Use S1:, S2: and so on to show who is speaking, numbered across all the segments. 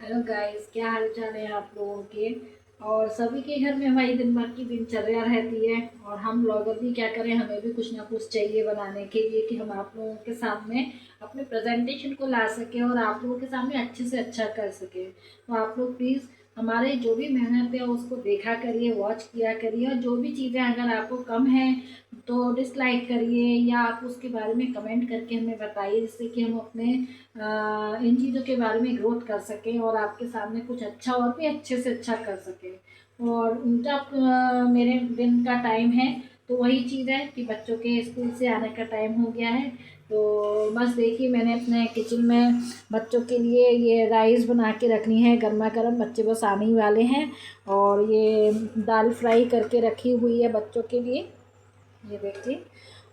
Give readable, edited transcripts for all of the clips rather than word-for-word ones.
S1: Hello guys, क्या हाल चाल है आप लोगों के। और सभी के घर में भाई दिन भर की दिनचर्या रहती है और हम ब्लॉगर भी क्या करें, हमें भी कुछ ना कुछ चाहिए बनाने के लिए कि हम आप लोगों के सामने अपने प्रेजेंटेशन को ला सकें और आप लोगों के सामने अच्छे से अच्छा कर सकें। तो आप लोग प्लीज़ हमारे जो भी मेहनत है उसको देखा करिए, वॉच किया करिए, और जो भी चीज़ें अगर आपको कम है तो डिसलाइक करिए या आप उसके बारे में कमेंट करके हमें बताइए, जिससे कि हम अपने इन चीज़ों के बारे में ग्रोथ कर सकें और आपके सामने कुछ अच्छा और भी अच्छे से अच्छा कर सकें। और जब मेरे दिन का टाइम है तो वही चीज़ है कि बच्चों के स्कूल से आने का टाइम हो गया है। तो बस देखिए, मैंने अपने किचन में बच्चों के लिए ये राइस बना के रखनी है गर्मा गर्म, बच्चे बस आने ही वाले हैं। और ये दाल फ्राई करके रखी हुई है बच्चों के लिए, ये देखिए।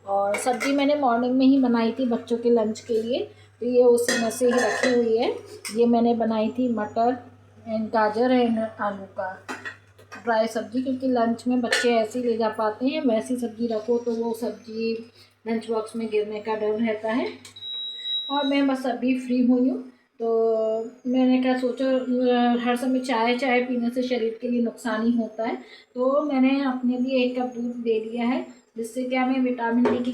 S1: और सब्ज़ी मैंने मॉर्निंग में ही बनाई थी बच्चों के लंच के लिए, तो ये उसी में से ही रखी हुई है। ये मैंने बनाई थी मटर एंड गाजर एंड आलू का ड्राई सब्ज़ी, क्योंकि लंच में बच्चे ऐसे ही ले जा पाते हैं, वैसी सब्ज़ी रखो तो वो सब्ज़ी लंच बॉक्स में गिरने का डर रहता है। और मैं बस अभी फ्री हुई हूँ, तो मैंने क्या सोचा, हर समय चाय चाय पीने से शरीर के लिए नुकसान ही होता है। तो मैंने अपने लिए 1 कप दूध ले लिया है, जिससे क्या मैं विटामिन डी की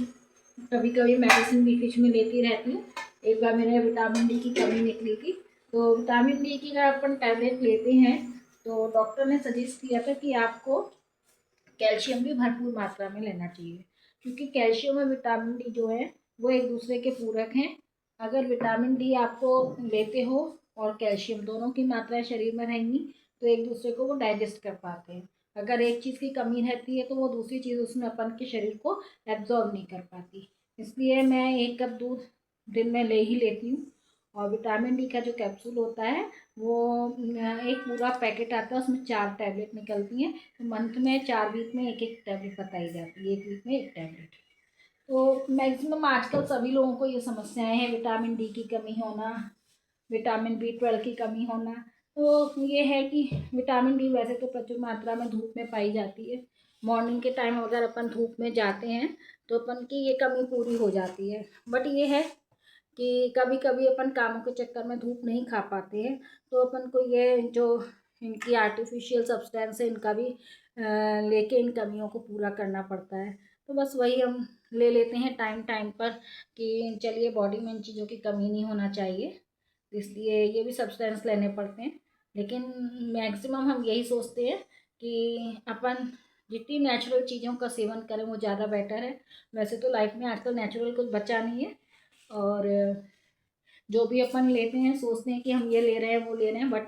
S1: कभी कभी मेडिसिन भी बीच में लेती रहती हूँ। एक बार मेरे विटामिन डी की कमी निकली थी, तो विटामिन डी की अगर अपन टैबलेट लेते हैं तो डॉक्टर ने सजेस्ट किया था कि आपको कैल्शियम भी भरपूर मात्रा में लेना चाहिए, क्योंकि कैल्शियम और विटामिन डी जो है वो एक दूसरे के पूरक हैं। अगर विटामिन डी आपको लेते हो और कैल्शियम, दोनों की मात्राएं शरीर में रहेंगी तो एक दूसरे को वो डाइजेस्ट कर पाते हैं। अगर एक चीज़ की कमी रहती है तो वो दूसरी चीज़ उसमें अपन के शरीर को एब्जॉर्ब नहीं कर पाती। इसलिए मैं 1 कप दूध दिन में ले ही लेती हूँ। और विटामिन डी का जो कैप्सूल होता है वो एक पूरा पैकेट आता है, उसमें 4 टैबलेट निकलती हैं। तो मंथ में 4 वीक में एक एक टैबलेट बताई जाती है, 1 वीक में 1 टैबलेट। तो मैक्सिमम आजकल सभी लोगों को ये समस्याएं हैं, विटामिन डी की कमी होना, विटामिन B12 की कमी होना। तो ये है कि विटामिन डी वैसे तो प्रचुर मात्रा में धूप में पाई जाती है। मॉर्निंग के टाइम अगर अपन धूप में जाते हैं तो अपन की ये कमी पूरी हो जाती है। बट ये है कि कभी कभी अपन कामों के चक्कर में धूप नहीं खा पाते हैं, तो अपन को ये जो इनकी आर्टिफिशियल सब्सटेंस है इनका भी लेके इन कमियों को पूरा करना पड़ता है। तो बस वही हम ले लेते हैं टाइम टाइम पर कि चलिए बॉडी में इन चीज़ों की कमी नहीं होना चाहिए, इसलिए ये भी सब्सटेंस लेने पड़ते हैं। लेकिन मैक्सिमम हम यही सोचते हैं कि अपन जितनी नेचुरल चीज़ों का सेवन करें वो ज़्यादा बेटर है। वैसे तो लाइफ में आजकल नेचुरल कुछ बचा नहीं है, और जो भी अपन लेते हैं सोचते हैं कि हम ये ले रहे हैं वो ले रहे हैं, बट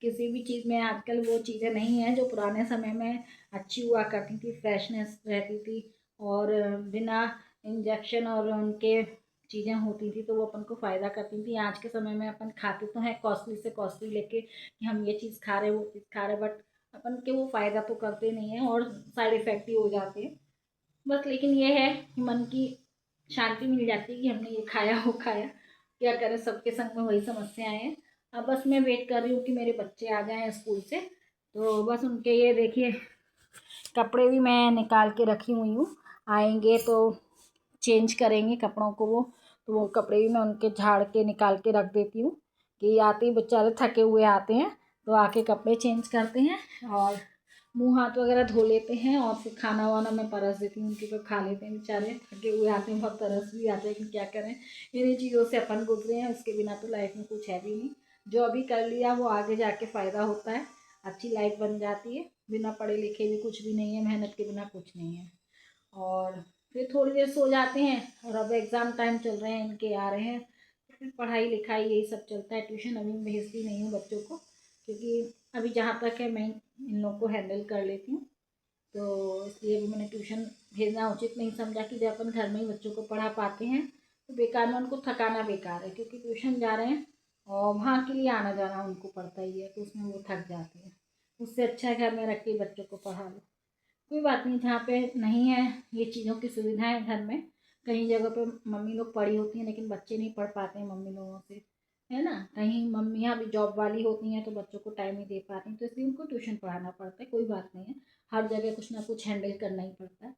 S1: किसी भी चीज़ में आजकल वो चीज़ें नहीं हैं जो पुराने समय में अच्छी हुआ करती थी, फ्रेशनेस रहती थी। और बिना इंजेक्शन और उनके चीज़ें होती थी तो वो अपन को फ़ायदा करती थी। आज के समय में अपन खाते तो हैं कॉस्टली से कॉस्टली लेके कि हम ये चीज़ खा रहे वो चीज़ खा रहे, बट अपन के वो फ़ायदा तो करते नहीं हैं और साइड इफ़ेक्ट ही हो जाते हैं बस। लेकिन ये है कि मन की शांति मिल जाती है कि हमने ये खाया वो खाया। क्या करें, सबके संग में वही समस्याएं हैं। अब बस मैं वेट कर रही हूँ कि मेरे बच्चे आ जाएं स्कूल से, तो बस उनके ये देखिए कपड़े भी मैं निकाल के रखी हुई हूँ, आएंगे तो चेंज करेंगे कपड़ों को वो। तो वो कपड़े भी मैं उनके झाड़ के निकाल के रख देती हूँ कि आते ही बेचारे थके हुए आते हैं तो आके कपड़े चेंज करते हैं और मुंह हाथ वगैरह धो लेते हैं और फिर खाना वाना मैं परस देती हूँ उनके, तो खा लेते हैं बेचारे, थके हुए आते हैं, बहुत तरस भी आते हैं, लेकिन क्या करें, इन्हीं चीज़ों से अपन गुजरे हैं, इसके बिना तो लाइफ में कुछ है भी नहीं। जो अभी कर लिया वो आगे जाके फ़ायदा होता है, अच्छी लाइफ बन जाती है। बिना पढ़े लिखे भी कुछ भी नहीं है, मेहनत के बिना कुछ नहीं है। और फिर थोड़ी देर सो जाते हैं, और अब एग्ज़ाम टाइम चल रहे हैं, इनके आ रहे हैं, तो फिर पढ़ाई लिखाई यही सब चलता है। ट्यूशन अभी मैं भेजती नहीं हूँ बच्चों को, क्योंकि अभी जहाँ तक है मैं इन लोग को हैंडल कर लेती हूँ। तो इसलिए भी मैंने ट्यूशन भेजना उचित नहीं समझा कि जब अपन घर में ही बच्चों को पढ़ा पाते हैं तो बेकार में उनको थकाना बेकार है, क्योंकि ट्यूशन जा रहे हैं और वहाँ के लिए आना जाना उनको पड़ता ही है, तो उसमें वो थक जाते हैं। उससे अच्छा है घर में रख के बच्चों को पढ़ा लो। कोई बात नहीं, जहाँ पे नहीं है ये चीज़ों की सुविधाएं घर में, कहीं जगह पे मम्मी लोग पढ़ी होती हैं लेकिन बच्चे नहीं पढ़ पाते हैं मम्मी लोगों से, है ना। कहीं मम्मियाँ भी जॉब वाली होती हैं तो बच्चों को टाइम नहीं दे पाती, तो इसलिए उनको ट्यूशन पढ़ाना पड़ता है। कोई बात नहीं है, हर जगह कुछ ना कुछ हैंडल करना ही पड़ता है।